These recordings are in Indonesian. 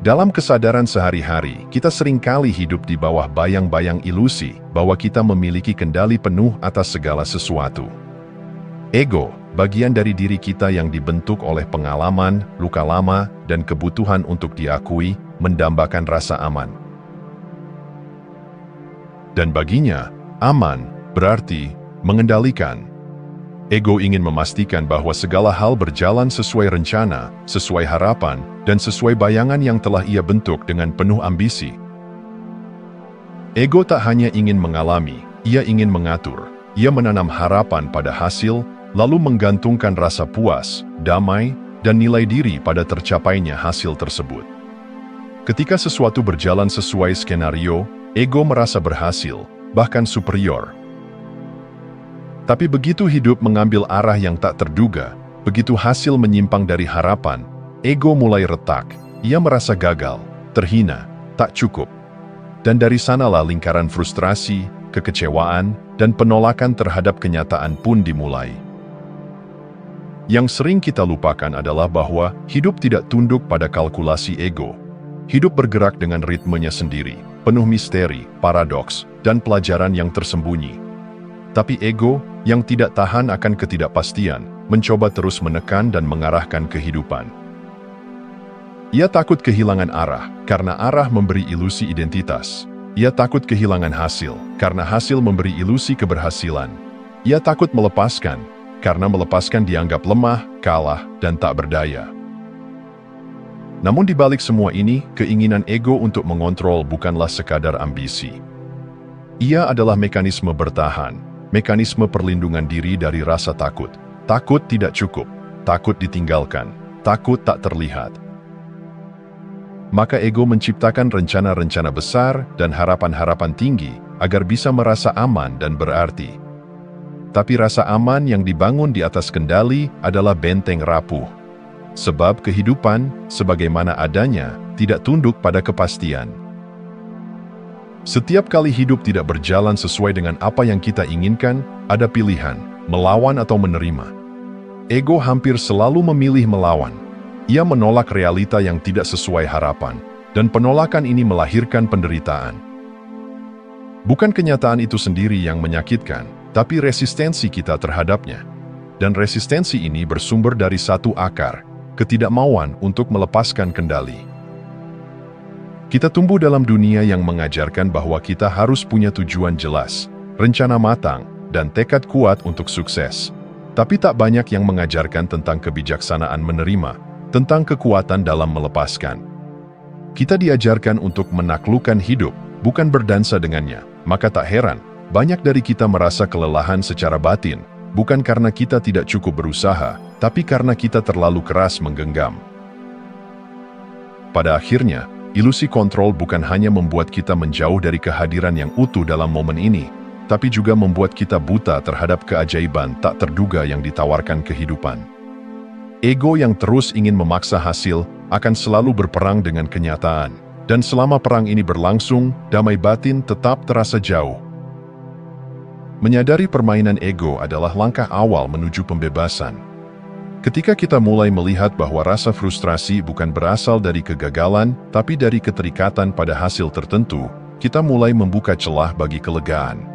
Dalam kesadaran sehari-hari, kita seringkali hidup di bawah bayang-bayang ilusi bahwa kita memiliki kendali penuh atas segala sesuatu. Ego, bagian dari diri kita yang dibentuk oleh pengalaman, luka lama, dan kebutuhan untuk diakui, mendambakan rasa aman. Dan baginya, aman berarti mengendalikan. Ego ingin memastikan bahwa segala hal berjalan sesuai rencana, sesuai harapan, dan sesuai bayangan yang telah ia bentuk dengan penuh ambisi. Ego tak hanya ingin mengalami, ia ingin mengatur. Ia menanam harapan pada hasil, lalu menggantungkan rasa puas, damai, dan nilai diri pada tercapainya hasil tersebut. Ketika sesuatu berjalan sesuai skenario, ego merasa berhasil, bahkan superior. Tapi begitu hidup mengambil arah yang tak terduga, begitu hasil menyimpang dari harapan, ego mulai retak. Ia merasa gagal, terhina, tak cukup. Dan dari sanalah lingkaran frustrasi, kekecewaan, dan penolakan terhadap kenyataan pun dimulai. Yang sering kita lupakan adalah bahwa hidup tidak tunduk pada kalkulasi ego. Hidup bergerak dengan ritmenya sendiri, penuh misteri, paradoks, dan pelajaran yang tersembunyi. Tapi ego, yang tidak tahan akan ketidakpastian, mencoba terus menekan dan mengarahkan kehidupan. Ia takut kehilangan arah, karena arah memberi ilusi identitas. Ia takut kehilangan hasil, karena hasil memberi ilusi keberhasilan. Ia takut melepaskan, karena melepaskan dianggap lemah, kalah, dan tak berdaya. Namun di balik semua ini, keinginan ego untuk mengontrol bukanlah sekadar ambisi. Ia adalah mekanisme bertahan, mekanisme perlindungan diri dari rasa takut. Takut tidak cukup, takut ditinggalkan, takut tak terlihat. Maka ego menciptakan rencana-rencana besar dan harapan-harapan tinggi agar bisa merasa aman dan berarti. Tapi rasa aman yang dibangun di atas kendali adalah benteng rapuh. Sebab kehidupan, sebagaimana adanya, tidak tunduk pada kepastian. Setiap kali hidup tidak berjalan sesuai dengan apa yang kita inginkan, ada pilihan, melawan atau menerima. Ego hampir selalu memilih melawan. Ia menolak realita yang tidak sesuai harapan, dan penolakan ini melahirkan penderitaan. Bukan kenyataan itu sendiri yang menyakitkan, tapi resistensi kita terhadapnya. Dan resistensi ini bersumber dari satu akar, ketidakmauan untuk melepaskan kendali. Kita tumbuh dalam dunia yang mengajarkan bahwa kita harus punya tujuan jelas, rencana matang, dan tekad kuat untuk sukses. Tapi tak banyak yang mengajarkan tentang kebijaksanaan menerima, tentang kekuatan dalam melepaskan. Kita diajarkan untuk menaklukkan hidup, bukan berdansa dengannya. Maka tak heran, banyak dari kita merasa kelelahan secara batin, bukan karena kita tidak cukup berusaha, tapi karena kita terlalu keras menggenggam. Pada akhirnya, ilusi kontrol bukan hanya membuat kita menjauh dari kehadiran yang utuh dalam momen ini, tapi juga membuat kita buta terhadap keajaiban tak terduga yang ditawarkan kehidupan. Ego yang terus ingin memaksa hasil akan selalu berperang dengan kenyataan, dan selama perang ini berlangsung, damai batin tetap terasa jauh. Menyadari permainan ego adalah langkah awal menuju pembebasan. Ketika kita mulai melihat bahwa rasa frustrasi bukan berasal dari kegagalan, tapi dari keterikatan pada hasil tertentu, kita mulai membuka celah bagi kelegaan.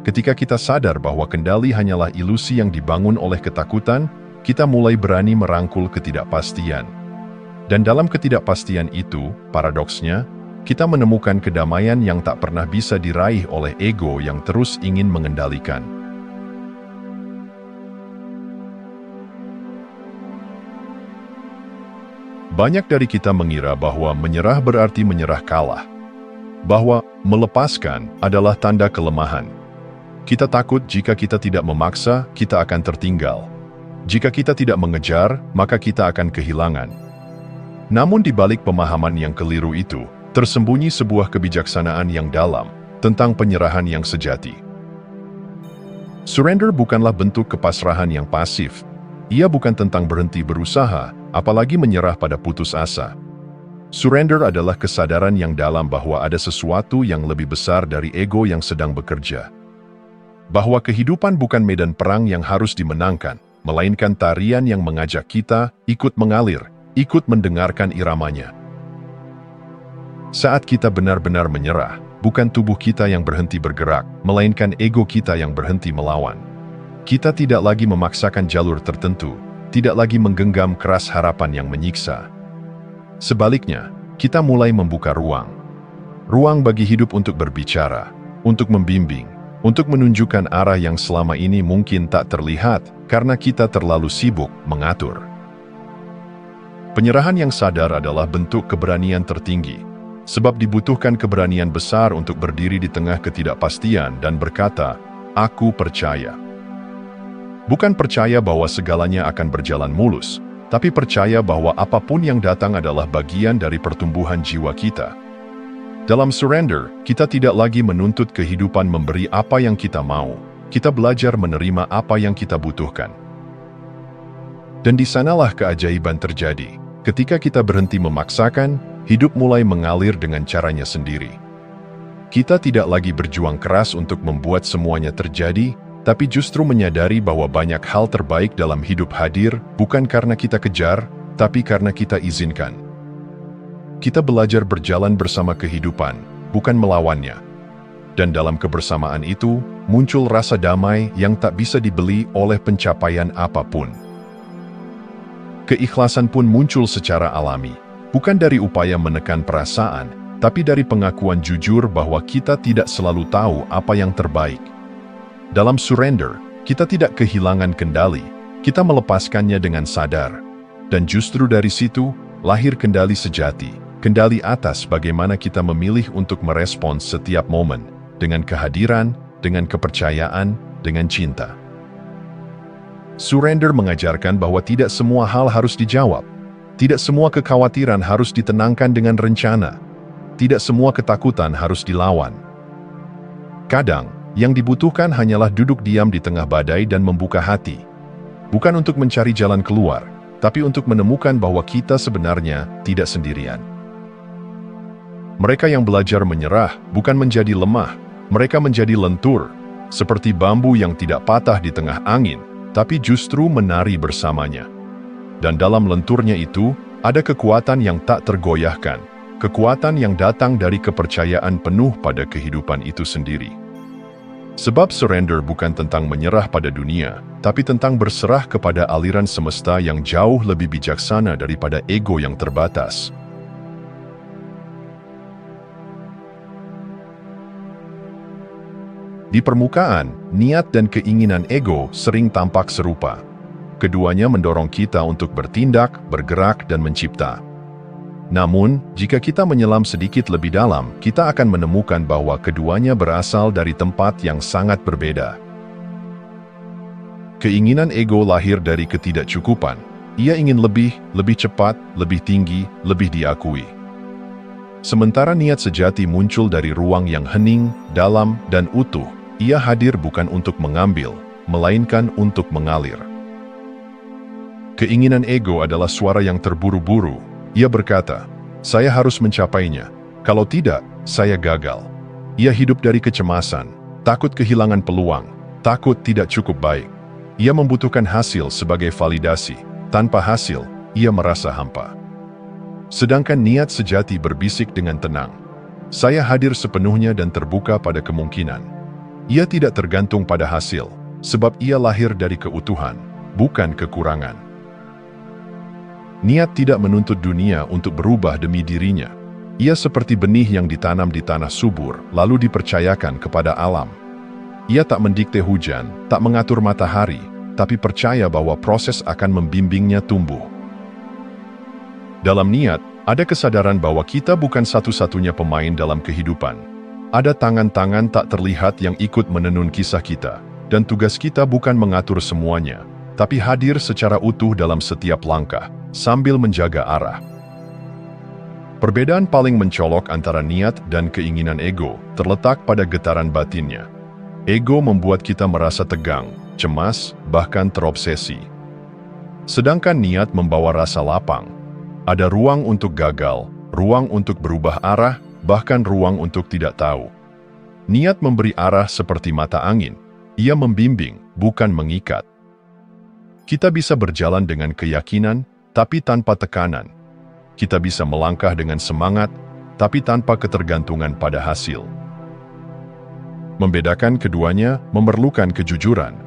Ketika kita sadar bahwa kendali hanyalah ilusi yang dibangun oleh ketakutan, kita mulai berani merangkul ketidakpastian. Dan dalam ketidakpastian itu, paradoksnya, kita menemukan kedamaian yang tak pernah bisa diraih oleh ego yang terus ingin mengendalikan. Banyak dari kita mengira bahwa menyerah berarti menyerah kalah. Bahwa melepaskan adalah tanda kelemahan. Kita takut jika kita tidak memaksa, kita akan tertinggal. Jika kita tidak mengejar, maka kita akan kehilangan. Namun di balik pemahaman yang keliru itu, tersembunyi sebuah kebijaksanaan yang dalam tentang penyerahan yang sejati. Surrender bukanlah bentuk kepasrahan yang pasif. Ia bukan tentang berhenti berusaha, apalagi menyerah pada putus asa. Surrender adalah kesadaran yang dalam bahwa ada sesuatu yang lebih besar dari ego yang sedang bekerja. Bahwa kehidupan bukan medan perang yang harus dimenangkan, melainkan tarian yang mengajak kita ikut mengalir, ikut mendengarkan iramanya. Saat kita benar-benar menyerah, bukan tubuh kita yang berhenti bergerak, melainkan ego kita yang berhenti melawan. Kita tidak lagi memaksakan jalur tertentu, tidak lagi menggenggam keras harapan yang menyiksa. Sebaliknya, kita mulai membuka ruang. Ruang bagi hidup untuk berbicara, untuk membimbing, untuk menunjukkan arah yang selama ini mungkin tak terlihat karena kita terlalu sibuk mengatur. Penyerahan yang sadar adalah bentuk keberanian tertinggi, sebab dibutuhkan keberanian besar untuk berdiri di tengah ketidakpastian dan berkata, "Aku percaya." Bukan percaya bahwa segalanya akan berjalan mulus, tapi percaya bahwa apapun yang datang adalah bagian dari pertumbuhan jiwa kita. Dalam surrender, kita tidak lagi menuntut kehidupan memberi apa yang kita mau. Kita belajar menerima apa yang kita butuhkan. Dan di sanalah keajaiban terjadi. Ketika kita berhenti memaksakan, hidup mulai mengalir dengan caranya sendiri. Kita tidak lagi berjuang keras untuk membuat semuanya terjadi, tapi justru menyadari bahwa banyak hal terbaik dalam hidup hadir bukan karena kita kejar, tapi karena kita izinkan. Kita belajar berjalan bersama kehidupan, bukan melawannya. Dan dalam kebersamaan itu, muncul rasa damai yang tak bisa dibeli oleh pencapaian apapun. Keikhlasan pun muncul secara alami, bukan dari upaya menekan perasaan, tapi dari pengakuan jujur bahwa kita tidak selalu tahu apa yang terbaik. Dalam surrender, kita tidak kehilangan kendali, kita melepaskannya dengan sadar. Dan justru dari situ, lahir kendali sejati. Kendali atas bagaimana kita memilih untuk merespons setiap momen, dengan kehadiran, dengan kepercayaan, dengan cinta. Surrender mengajarkan bahwa tidak semua hal harus dijawab. Tidak semua kekhawatiran harus ditenangkan dengan rencana. Tidak semua ketakutan harus dilawan. Kadang, yang dibutuhkan hanyalah duduk diam di tengah badai dan membuka hati. Bukan untuk mencari jalan keluar, tapi untuk menemukan bahwa kita sebenarnya tidak sendirian. Mereka yang belajar menyerah bukan menjadi lemah, mereka menjadi lentur, seperti bambu yang tidak patah di tengah angin, tapi justru menari bersamanya. Dan dalam lenturnya itu, ada kekuatan yang tak tergoyahkan, kekuatan yang datang dari kepercayaan penuh pada kehidupan itu sendiri. Sebab surrender bukan tentang menyerah pada dunia, tapi tentang berserah kepada aliran semesta yang jauh lebih bijaksana daripada ego yang terbatas. Di permukaan, niat dan keinginan ego sering tampak serupa. Keduanya mendorong kita untuk bertindak, bergerak, dan mencipta. Namun, jika kita menyelam sedikit lebih dalam, kita akan menemukan bahwa keduanya berasal dari tempat yang sangat berbeda. Keinginan ego lahir dari ketidakcukupan. Ia ingin lebih cepat, lebih tinggi, lebih diakui. Sementara niat sejati muncul dari ruang yang hening, dalam, dan utuh. Ia hadir bukan untuk mengambil, melainkan untuk mengalir. Keinginan ego adalah suara yang terburu-buru. Ia berkata, "Saya harus mencapainya. Kalau tidak, saya gagal." Ia hidup dari kecemasan, takut kehilangan peluang, takut tidak cukup baik. Ia membutuhkan hasil sebagai validasi. Tanpa hasil, ia merasa hampa. Sedangkan niat sejati berbisik dengan tenang. Saya hadir sepenuhnya dan terbuka pada kemungkinan. Ia tidak tergantung pada hasil, sebab ia lahir dari keutuhan, bukan kekurangan. Niat tidak menuntut dunia untuk berubah demi dirinya. Ia seperti benih yang ditanam di tanah subur, lalu dipercayakan kepada alam. Ia tak mendikte hujan, tak mengatur matahari, tapi percaya bahwa proses akan membimbingnya tumbuh. Dalam niat, ada kesadaran bahwa kita bukan satu-satunya pemain dalam kehidupan. Ada tangan-tangan tak terlihat yang ikut menenun kisah kita, dan tugas kita bukan mengatur semuanya, tapi hadir secara utuh dalam setiap langkah, sambil menjaga arah. Perbedaan paling mencolok antara niat dan keinginan ego terletak pada getaran batinnya. Ego membuat kita merasa tegang, cemas, bahkan terobsesi. Sedangkan niat membawa rasa lapang. Ada ruang untuk gagal, ruang untuk berubah arah, bahkan ruang untuk tidak tahu. Niat memberi arah seperti mata angin. Ia membimbing, bukan mengikat. Kita bisa berjalan dengan keyakinan, tapi tanpa tekanan. Kita bisa melangkah dengan semangat, tapi tanpa ketergantungan pada hasil. Membedakan keduanya memerlukan kejujuran.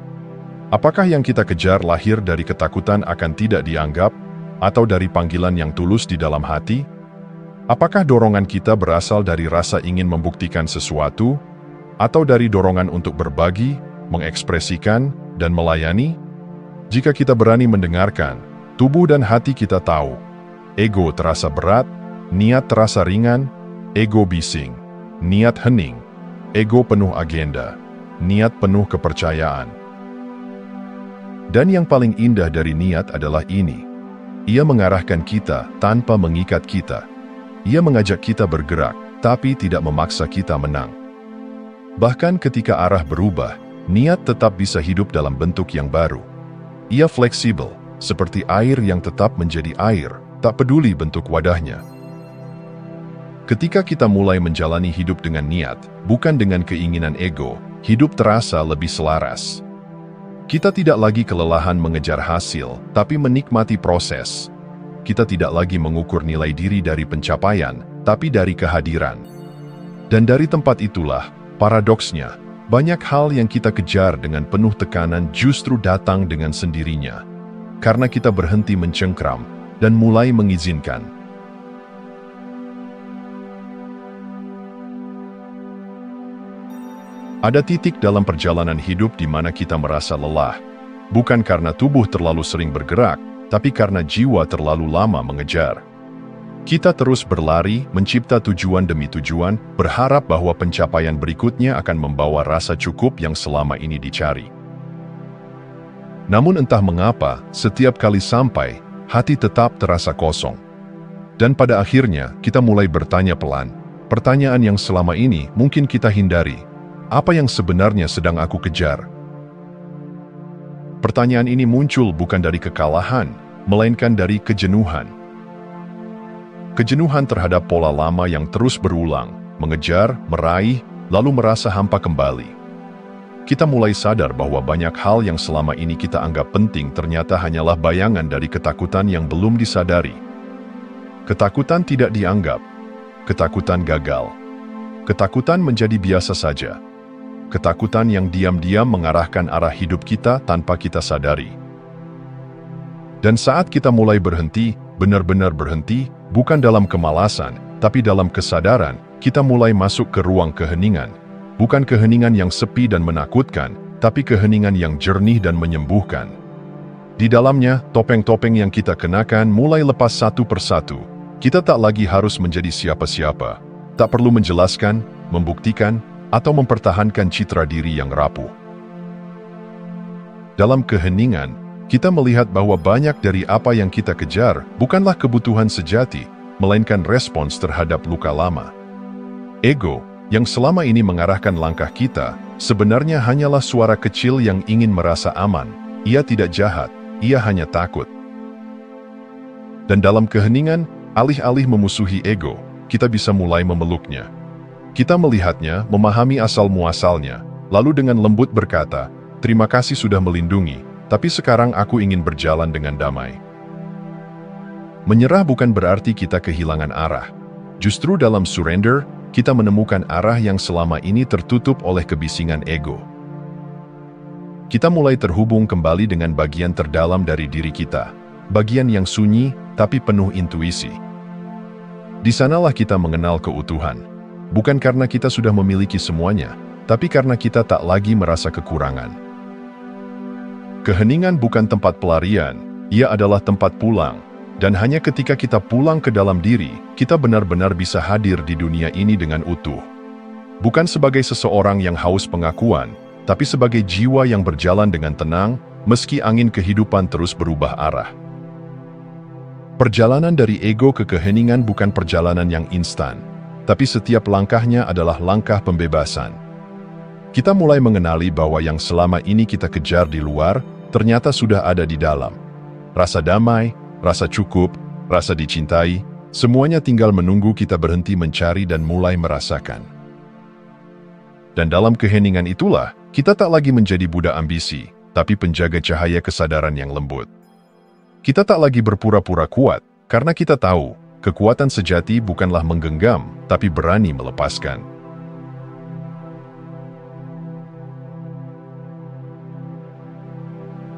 Apakah yang kita kejar lahir dari ketakutan akan tidak dianggap, atau dari panggilan yang tulus di dalam hati? Apakah dorongan kita berasal dari rasa ingin membuktikan sesuatu, atau dari dorongan untuk berbagi, mengekspresikan, dan melayani? Jika kita berani mendengarkan, tubuh dan hati kita tahu. Ego terasa berat, niat terasa ringan, ego bising, niat hening, ego penuh agenda, niat penuh kepercayaan. Dan yang paling indah dari niat adalah ini. Ia mengarahkan kita tanpa mengikat kita. Ia mengajak kita bergerak, tapi tidak memaksa kita menang. Bahkan ketika arah berubah, niat tetap bisa hidup dalam bentuk yang baru. Ia fleksibel, seperti air yang tetap menjadi air, tak peduli bentuk wadahnya. Ketika kita mulai menjalani hidup dengan niat, bukan dengan keinginan ego, hidup terasa lebih selaras. Kita tidak lagi kelelahan mengejar hasil, tapi menikmati proses. Kita tidak lagi mengukur nilai diri dari pencapaian, tapi dari kehadiran. Dan dari tempat itulah, paradoksnya, banyak hal yang kita kejar dengan penuh tekanan justru datang dengan sendirinya. Karena kita berhenti mencengkram dan mulai mengizinkan. Ada titik dalam perjalanan hidup di mana kita merasa lelah, bukan karena tubuh terlalu sering bergerak, tapi karena jiwa terlalu lama mengejar. Kita terus berlari, mencipta tujuan demi tujuan, berharap bahwa pencapaian berikutnya akan membawa rasa cukup yang selama ini dicari. Namun entah mengapa, setiap kali sampai, hati tetap terasa kosong. Dan pada akhirnya, kita mulai bertanya pelan, pertanyaan yang selama ini mungkin kita hindari. Apa yang sebenarnya sedang aku kejar? Pertanyaan ini muncul bukan dari kekalahan, melainkan dari kejenuhan. Kejenuhan terhadap pola lama yang terus berulang, mengejar, meraih, lalu merasa hampa kembali. Kita mulai sadar bahwa banyak hal yang selama ini kita anggap penting ternyata hanyalah bayangan dari ketakutan yang belum disadari. Ketakutan tidak dianggap, ketakutan gagal, ketakutan menjadi biasa saja. Ketakutan yang diam-diam mengarahkan arah hidup kita tanpa kita sadari. Dan saat kita mulai berhenti, benar-benar berhenti, bukan dalam kemalasan, tapi dalam kesadaran, kita mulai masuk ke ruang keheningan. Bukan keheningan yang sepi dan menakutkan, tapi keheningan yang jernih dan menyembuhkan. Di dalamnya, topeng-topeng yang kita kenakan mulai lepas satu persatu. Kita tak lagi harus menjadi siapa-siapa. Tak perlu menjelaskan, membuktikan, atau mempertahankan citra diri yang rapuh. Dalam keheningan, kita melihat bahwa banyak dari apa yang kita kejar bukanlah kebutuhan sejati, melainkan respons terhadap luka lama. Ego, yang selama ini mengarahkan langkah kita, sebenarnya hanyalah suara kecil yang ingin merasa aman. Ia tidak jahat, ia hanya takut. Dan dalam keheningan, alih-alih memusuhi ego, kita bisa mulai memeluknya. Kita melihatnya, memahami asal-muasalnya, lalu dengan lembut berkata, "Terima kasih sudah melindungi, tapi sekarang aku ingin berjalan dengan damai." Menyerah bukan berarti kita kehilangan arah. Justru dalam surrender, kita menemukan arah yang selama ini tertutup oleh kebisingan ego. Kita mulai terhubung kembali dengan bagian terdalam dari diri kita, bagian yang sunyi tapi penuh intuisi. Di sanalah kita mengenal keutuhan. Bukan karena kita sudah memiliki semuanya, tapi karena kita tak lagi merasa kekurangan. Keheningan bukan tempat pelarian, ia adalah tempat pulang. Dan hanya ketika kita pulang ke dalam diri, kita benar-benar bisa hadir di dunia ini dengan utuh. Bukan sebagai seseorang yang haus pengakuan, tapi sebagai jiwa yang berjalan dengan tenang, meski angin kehidupan terus berubah arah. Perjalanan dari ego ke keheningan bukan perjalanan yang instan, tapi setiap langkahnya adalah langkah pembebasan. Kita mulai mengenali bahwa yang selama ini kita kejar di luar, ternyata sudah ada di dalam. Rasa damai, rasa cukup, rasa dicintai, semuanya tinggal menunggu kita berhenti mencari dan mulai merasakan. Dan dalam keheningan itulah, kita tak lagi menjadi budak ambisi, tapi penjaga cahaya kesadaran yang lembut. Kita tak lagi berpura-pura kuat, karena kita tahu, kekuatan sejati bukanlah menggenggam, tapi berani melepaskan.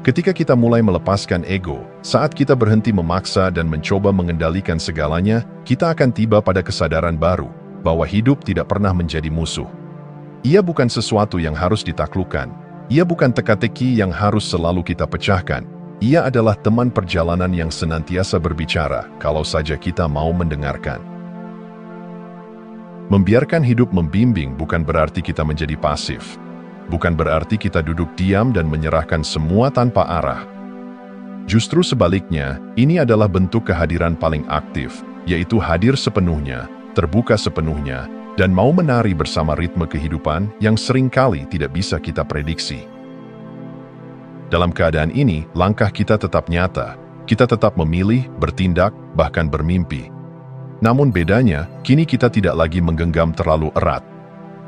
Ketika kita mulai melepaskan ego, saat kita berhenti memaksa dan mencoba mengendalikan segalanya, kita akan tiba pada kesadaran baru, bahwa hidup tidak pernah menjadi musuh. Ia bukan sesuatu yang harus ditaklukkan. Ia bukan teka-teki yang harus selalu kita pecahkan. Ia adalah teman perjalanan yang senantiasa berbicara, kalau saja kita mau mendengarkan. Membiarkan hidup membimbing bukan berarti kita menjadi pasif. Bukan berarti kita duduk diam dan menyerahkan semua tanpa arah. Justru sebaliknya, ini adalah bentuk kehadiran paling aktif, yaitu hadir sepenuhnya, terbuka sepenuhnya, dan mau menari bersama ritme kehidupan yang seringkali tidak bisa kita prediksi. Dalam keadaan ini, langkah kita tetap nyata. Kita tetap memilih, bertindak, bahkan bermimpi. Namun bedanya, kini kita tidak lagi menggenggam terlalu erat.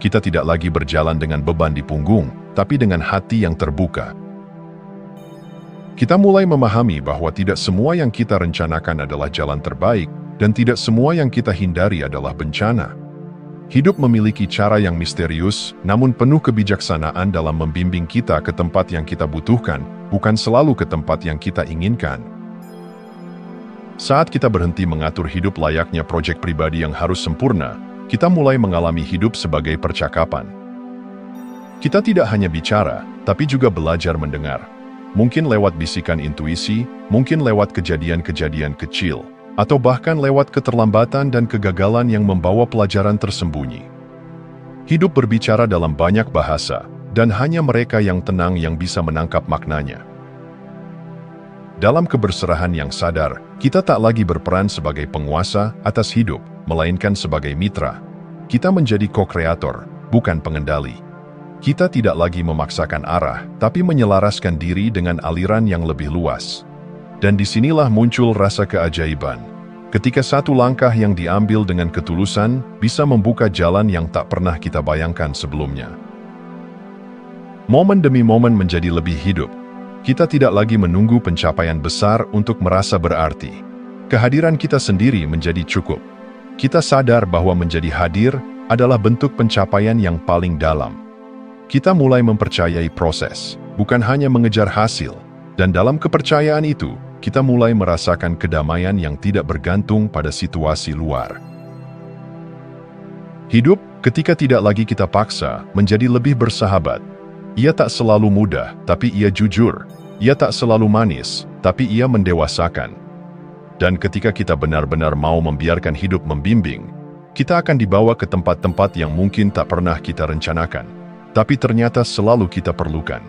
Kita tidak lagi berjalan dengan beban di punggung, tapi dengan hati yang terbuka. Kita mulai memahami bahwa tidak semua yang kita rencanakan adalah jalan terbaik, dan tidak semua yang kita hindari adalah bencana. Hidup memiliki cara yang misterius, namun penuh kebijaksanaan dalam membimbing kita ke tempat yang kita butuhkan, bukan selalu ke tempat yang kita inginkan. Saat kita berhenti mengatur hidup layaknya proyek pribadi yang harus sempurna, kita mulai mengalami hidup sebagai percakapan. Kita tidak hanya bicara, tapi juga belajar mendengar. Mungkin lewat bisikan intuisi, mungkin lewat kejadian-kejadian kecil, atau bahkan lewat keterlambatan dan kegagalan yang membawa pelajaran tersembunyi. Hidup berbicara dalam banyak bahasa, dan hanya mereka yang tenang yang bisa menangkap maknanya. Dalam keberserahan yang sadar, kita tak lagi berperan sebagai penguasa atas hidup, melainkan sebagai mitra. Kita menjadi co-kreator, bukan pengendali. Kita tidak lagi memaksakan arah, tapi menyelaraskan diri dengan aliran yang lebih luas. Dan disinilah muncul rasa keajaiban. Ketika satu langkah yang diambil dengan ketulusan bisa membuka jalan yang tak pernah kita bayangkan sebelumnya. Momen demi momen menjadi lebih hidup. Kita tidak lagi menunggu pencapaian besar untuk merasa berarti. Kehadiran kita sendiri menjadi cukup. Kita sadar bahwa menjadi hadir adalah bentuk pencapaian yang paling dalam. Kita mulai mempercayai proses, bukan hanya mengejar hasil. Dan dalam kepercayaan itu, kita mulai merasakan kedamaian yang tidak bergantung pada situasi luar. Hidup, ketika tidak lagi kita paksa, menjadi lebih bersahabat. Ia tak selalu mudah, tapi ia jujur. Ia tak selalu manis, tapi ia mendewasakan. Dan ketika kita benar-benar mau membiarkan hidup membimbing, kita akan dibawa ke tempat-tempat yang mungkin tak pernah kita rencanakan, tapi ternyata selalu kita perlukan.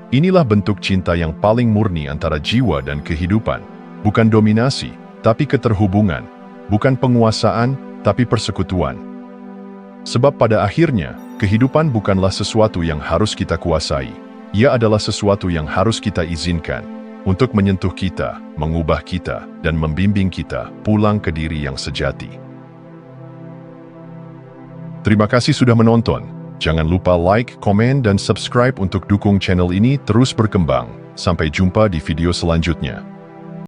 Inilah bentuk cinta yang paling murni antara jiwa dan kehidupan. Bukan dominasi, tapi keterhubungan. Bukan penguasaan, tapi persekutuan. Sebab pada akhirnya, kehidupan bukanlah sesuatu yang harus kita kuasai. Ia adalah sesuatu yang harus kita izinkan untuk menyentuh kita, mengubah kita, dan membimbing kita pulang ke diri yang sejati. Terima kasih sudah menonton. Jangan lupa like, komen, dan subscribe untuk dukung channel ini terus berkembang. Sampai jumpa di video selanjutnya.